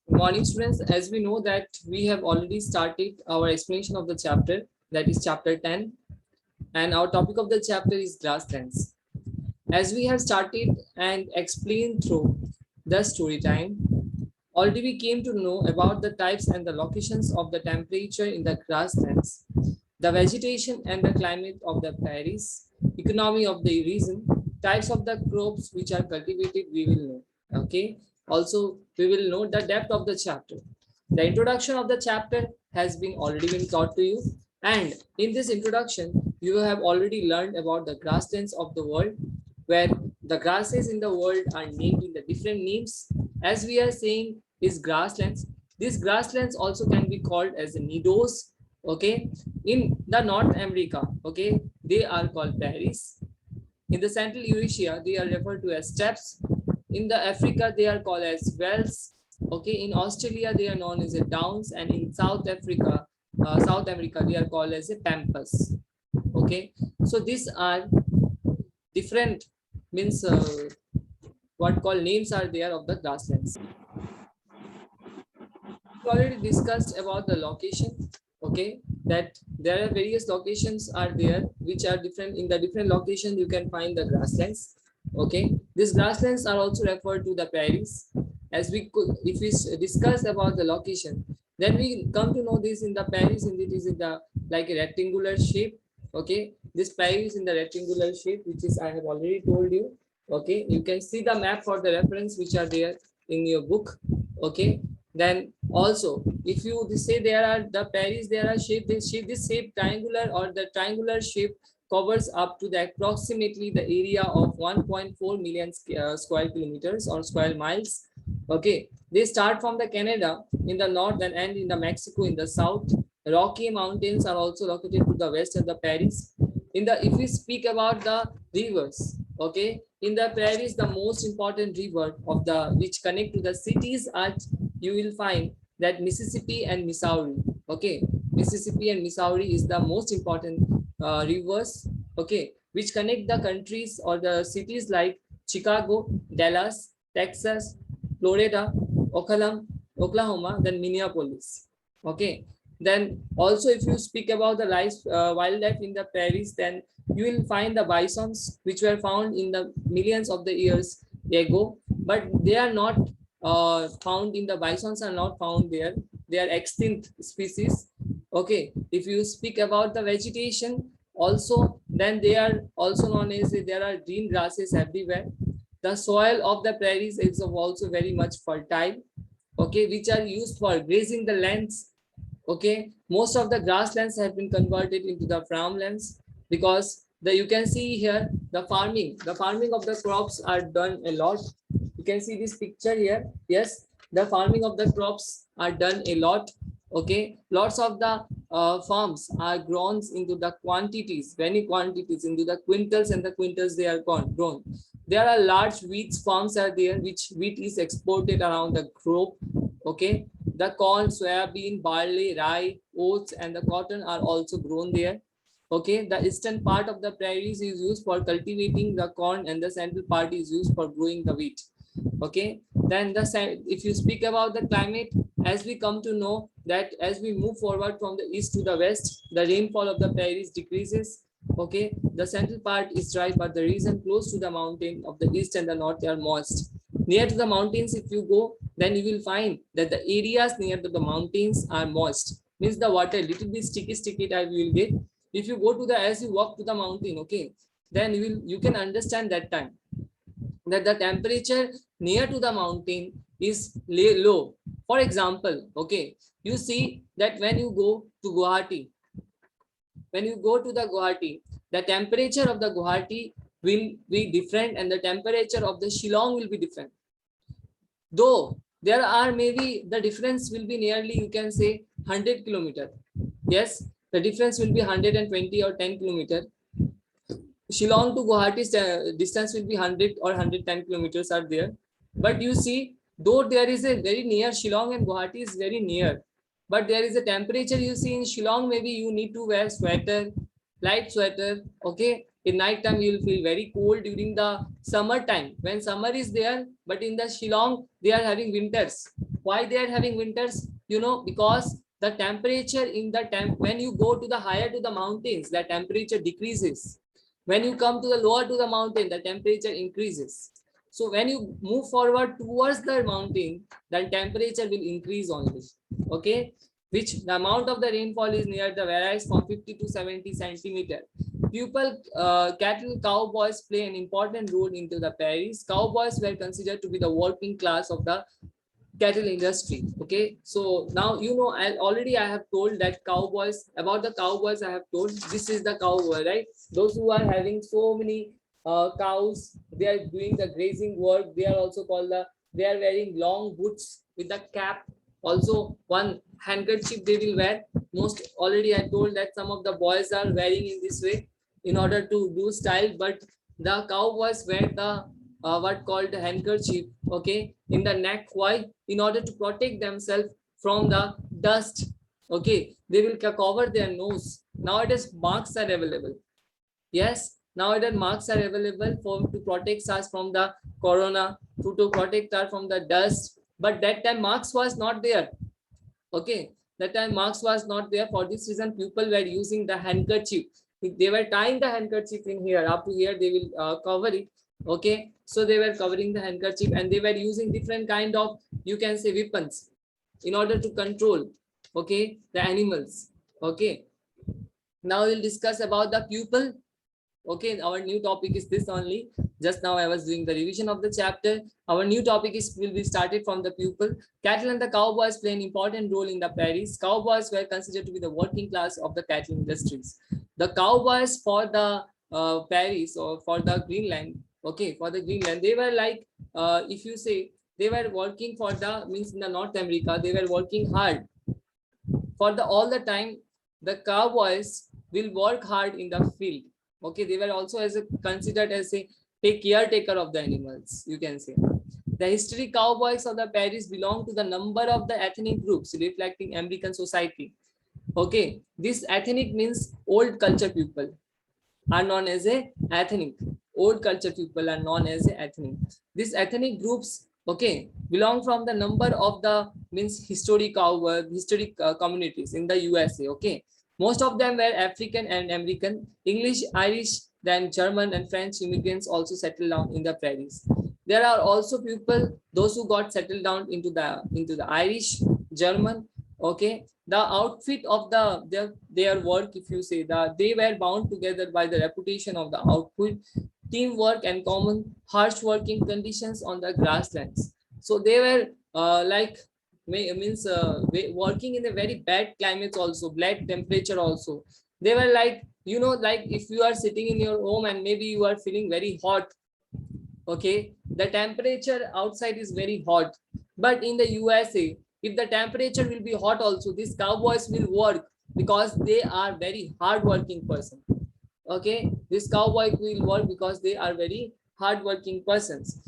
Good morning, students. As we know that we have already started our explanation of the chapter, that is chapter 10, and our topic of the chapter is grasslands. As we have started and explained through the story time, already we came to know about the types and the locations of the temperature in the grasslands, the vegetation and the climate of the prairies, economy of the region, types of the crops which are cultivated, we will know. Okay. Also, we will know the depth of the chapter. The introduction of the chapter has been already been taught to you. And in this introduction, you have already learned about the grasslands of the world, where the grasses in the world are named in the different names. As we are saying, is grasslands. These grasslands also can be called as the meadows. Okay, in the North America, okay, they are called prairies. In the Central Eurasia, they are referred to as steppes. In the Africa, they are called as wells. Okay, in Australia, they are known as a downs, and in South America, they are called as a pampas. Okay, so these are different means what called names are there of the grasslands. We already discussed about the location. Okay, that there are various locations are there which are different. In the different locations you can find the grasslands. Okay, these grasslands are also referred to the prairies. As we could, if we discuss about the location, then we come to know this in the prairies, and it is in the like a rectangular shape. Okay, this prairie is in the rectangular shape, which is I have already told you. Okay, you can see the map for the reference which are there in your book. Okay, then also if you say there are the Paris, there are shape, this shape triangular or the triangular shape covers up to the approximately the area of 1.4 million square kilometers or square miles. Okay, they start from the Canada in the north and end in the Mexico in the south. Rocky Mountains are also located to the west of the Paris. In the, if we speak about the rivers, okay, in the prairies the most important river of the which connect to the cities are, you will find that Mississippi and Missouri. Okay, Mississippi and Missouri is the most important rivers. Okay, which connect the countries or the cities like Chicago, Dallas, Texas, Florida, Oklahoma, then Minneapolis. Okay, then also if you speak about the wildlife in the prairies, then you will find the bisons which were found in the millions of the years ago, but they are not found in the bisons are not found there. They are extinct species. Okay, if you speak about the vegetation also, then they are also known as there are green grasses everywhere. The soil of the prairies is also very much fertile. Okay, which are used for grazing the lands. Okay, most of the grasslands have been converted into the farmlands because the you can see here the farming of the crops are done a lot. You can see this picture here. Yes, the farming of the crops are done a lot. Okay, lots of the farms are grown into the quantities, many quantities into the quintals, and the quintals they are grown. There are large wheat farms are there, which wheat is exported around the globe. Okay, the corn, soybean, barley, rye, oats, and the cotton are also grown there. Okay, the eastern part of the prairies is used for cultivating the corn, and the central part is used for growing the wheat. Okay, then if you speak about the climate, as we come to know that as we move forward from the east to the west, the rainfall of the prairies decreases. Okay, the central part is dry, but the region close to the mountain of the east and the north are moist. Near to the mountains, if you go, then you will find that the areas near to the mountains are moist. Means the water little bit sticky type you will get. If you go to the as you walk to the mountain, okay, then you can understand that time that the temperature near to the mountain is low. For example, okay, you see that when you go to Guwahati, the temperature of the Guwahati will be different, and the temperature of the Shillong will be different. Though there are maybe the difference will be nearly, you can say, 100 kilometer. Yes, the difference will be 120 or 10 kilometer. Shillong to Guwahati's distance will be 100 or 110 kilometers are there. But you see, though there is a very near, Shillong and Guwahati is very near, but there is a temperature you see in Shillong, maybe you need to wear sweater, light sweater. Okay, in night time you will feel very cold during the summer time when summer is there, but in the Shillong they are having winters. Why they are having winters? You know, because the temperature in the when you go to the higher to the mountains, the temperature decreases. When you come to the lower to the mountain, the temperature increases. So when you move forward towards the mountain, the temperature will increase only. Okay, which the amount of the rainfall is near the varies from 50 to 70 centimeter. People, cattle, cowboys play an important role into the prairies. Cowboys were considered to be the working class of the cattle industry. Okay, so now you know, I have told that cowboys, about the cowboys I have told. This is the cowboy, right? Those who are having so many cows, they are doing the grazing work. They are also called the, they are wearing long boots with the cap, also one handkerchief they will wear. Most already I told that some of the boys are wearing in this way in order to do style, but the cowboys wear the what called handkerchief, okay, in the neck. Why? In order to protect themselves from the dust. Okay, they will cover their nose. Nowadays masks are available. Yes, nowadays masks are available for to protect us from the corona, to protect us from the dust. But that time masks was not there. Okay, that time masks was not there. For this reason, people were using the handkerchief. They were tying the handkerchief in here, up to here. They will cover it. Okay, so they were covering the handkerchief, and they were using different kind of, you can say, weapons in order to control, okay, the animals. Okay, now we'll discuss about the pupil. Okay, our new topic is this only. Just now I was doing the revision of the chapter. Our new topic is will be started from the pupil. Cattle and the cowboys play an important role in the prairies. Cowboys were considered to be the working class of the cattle industries. The cowboys for the prairies, or for the Greenland, okay, for the Greenland, they were like, if you say, they were working for the, means in the North America, they were working hard for the all the time. The cowboys will work hard in the field. Okay, they were also as a considered as a take caretaker of the animals, you can say. The history, cowboys of the Paris belong to the number of the ethnic groups reflecting American society. Okay, this ethnic means old culture people are known as a ethnic. Old culture people are known as a ethnic. These ethnic groups, okay, belong from the number of the, means historic communities in the USA. Okay, most of them were African and American. English, Irish, then German and French immigrants also settled down in the prairies. There are also people, those who got settled down into the Irish, German. Okay, the outfit of their work, if you say that, they were bound together by the reputation of the output, teamwork, and common harsh working conditions on the grasslands. So they were like, means working in a very bad climates, also bad temperature also. They were like, you know, like if you are sitting in your home and maybe you are feeling very hot. Okay, the temperature outside is very hot, but in the USA, if the temperature will be hot also, these cowboys will work because they are very hard working person. Okay, this cowboy will work because they are very hard working persons.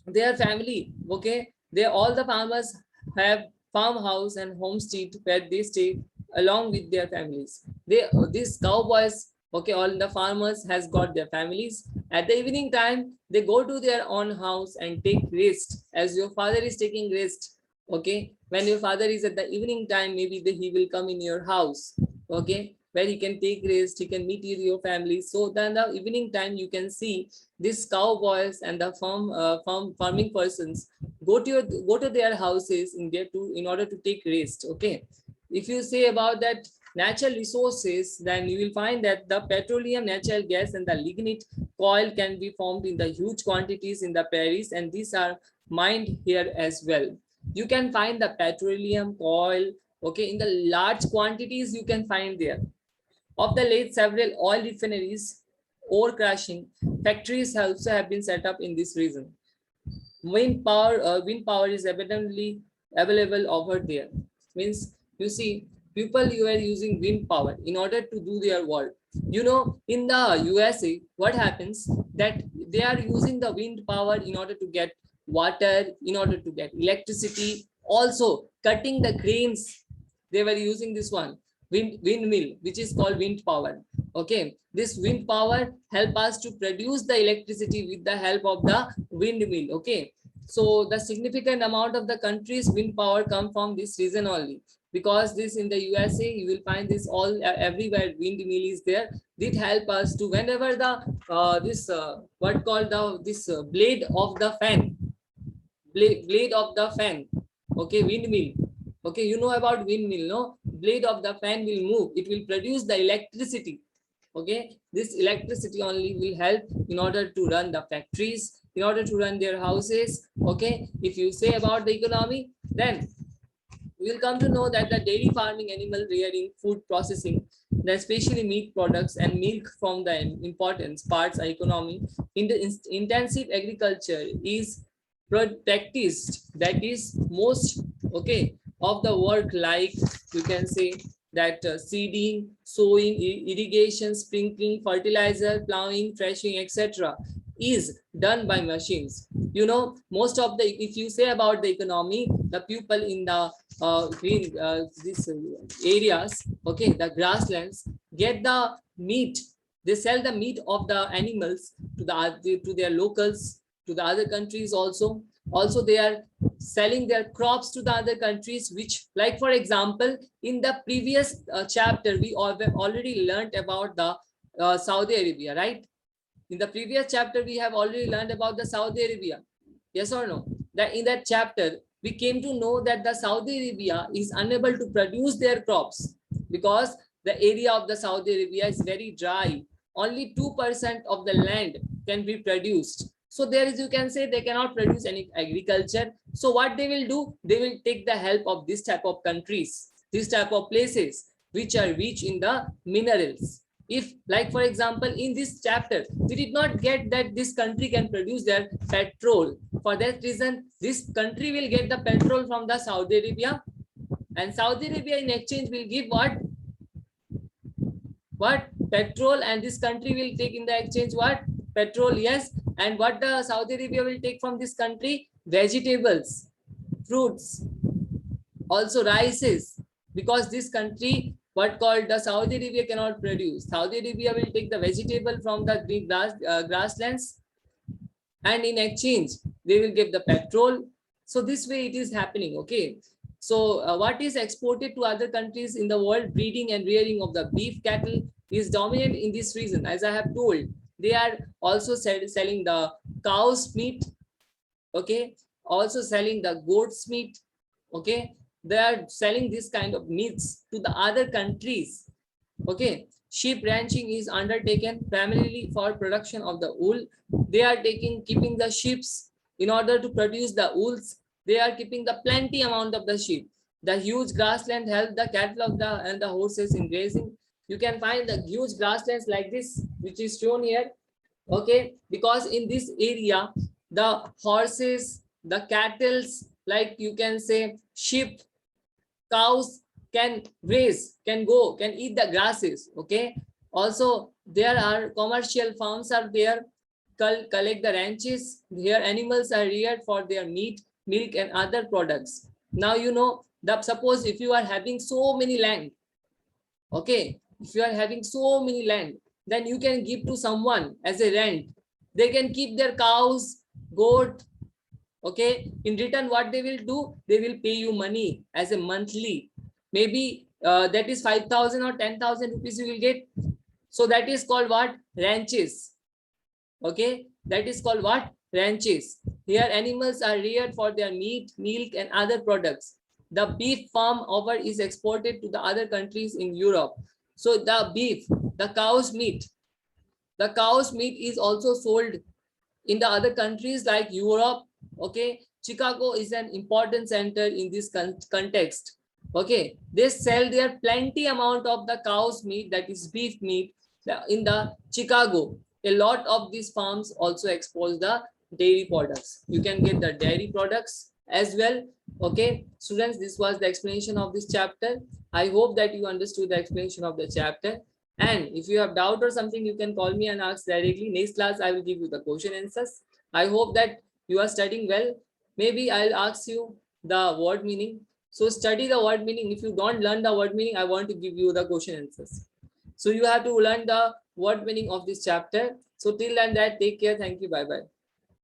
Their family, okay, they, all the farmers have farmhouse and homestead where they stay along with their families. They, these cowboys, okay, all the farmers has got their families. At the evening time, they go to their own house and take rest, as your father is taking rest. Okay, when your father is at the evening time, maybe he will come in your house. Okay, where he can take rest, he can meet with your family. So then the evening time, you can see these cowboys and the farming persons go to their houses in there to, in order to take rest. Okay, if you say about that natural resources, then you will find that the petroleum, natural gas, and the lignite coal can be formed in the huge quantities in the prairies, and these are mined here as well. You can find the petroleum, coal, okay, in the large quantities you can find there. Of the late, several oil refineries, ore crushing factories also have been set up in this region. Wind power is abundantly available over there. Means, you see, people, you are using wind power in order to do their work. You know, in the USA, what happens that they are using the wind power in order to get water, in order to get electricity, also cutting the grains. They were using this one, windmill, which is called wind power. Okay, this wind power help us to produce the electricity with the help of the windmill. Okay, So the significant amount of the country's wind power come from this region only, because this in the USA you will find this all everywhere windmill is there. It help us to whenever the this what called the this blade of the fan, blade of the fan, okay, windmill, okay, you know about windmill, no? Blade of the fan will move, it will produce the electricity, okay. This electricity only will help in order to run the factories, in order to run their houses, okay. If you say about the economy, then we will come to know that the dairy farming, animal rearing, food processing, especially meat products and milk from the important parts of economy. In the intensive agriculture is practiced, that is most, okay, of the work, like you can say that seeding, sowing, irrigation, sprinkling, fertilizer, plowing, threshing, etc. is done by machines. You know, most of the, if you say about the economy, the people in the green these areas, okay, the grasslands, get the meat, they sell the meat of the animals to the to their locals, to the other countries also. Also they are selling their crops to the other countries, which, like for example, in the previous chapter we already learned about the Saudi Arabia, right? In the previous chapter we have already learned about the Saudi Arabia, yes or no? That in that chapter we came to know that the Saudi Arabia is unable to produce their crops because the area of the Saudi Arabia is very dry. Only 2% of the land can be produced. So there is, you can say, they cannot produce any agriculture. So what they will do, they will take the help of this type of countries, this type of places which are rich in the minerals. If, like for example, in this chapter we did not get that this country can produce their petrol, for that reason this country will get the petrol from the Saudi Arabia, and Saudi Arabia in exchange will give what petrol, and this country will take in the exchange what petrol, yes. And what the Saudi Arabia will take from this country, vegetables, fruits, also rices, because this country what called the Saudi Arabia cannot produce. Saudi Arabia will take the vegetable from the green grasslands, and in exchange they will give the petrol. So this way it is happening, okay. So what is exported to other countries in the world, breeding and rearing of the beef cattle is dominant in this region. As I have told, they are also selling the cow's meat, okay, also selling the goat's meat, okay. They are selling this kind of meats to the other countries, okay. Sheep ranching is undertaken primarily for production of the wool. They are keeping the sheep in order to produce the wools. They are keeping the plenty amount of the sheep. The huge grassland help the cattle of the and the horses in grazing. You can find the huge grasslands like this, which is shown here, okay, because in this area the horses, the cattle, like you can say sheep, cows can graze, can go, can eat the grasses, okay. Also there are commercial farms are there, collect the ranches, here animals are reared for their meat, milk and other products. Now you know that suppose if you are having so many land, okay, if you are having so many land, then you can give to someone as a rent. They can keep their cows, goat, okay. In return what they will do, they will pay you money as a monthly, maybe that is 5,000 or 10,000 rupees you will get. So that is called what, ranches, okay. That is called what, ranches. Here animals are reared for their meat, milk and other products. The beef farm over is exported to the other countries in Europe. So the beef, the cow's meat is also sold in the other countries like Europe, okay. Chicago is an important center in this context, okay. They sell their plenty amount of the cow's meat, that is beef meat, in the Chicago. A lot of these farms also export the dairy products. You can get the dairy products as well, okay. Students, this was the explanation of this chapter. I hope that you understood the explanation of the chapter. And if you have doubt or something, you can call me and ask directly. Next class, I will give you the question answers. I hope that you are studying well. Maybe I'll ask you the word meaning. So study the word meaning. If you don't learn the word meaning, I want to give you the question answers. So you have to learn the word meaning of this chapter. So till then that, take care. Thank you. Bye-bye.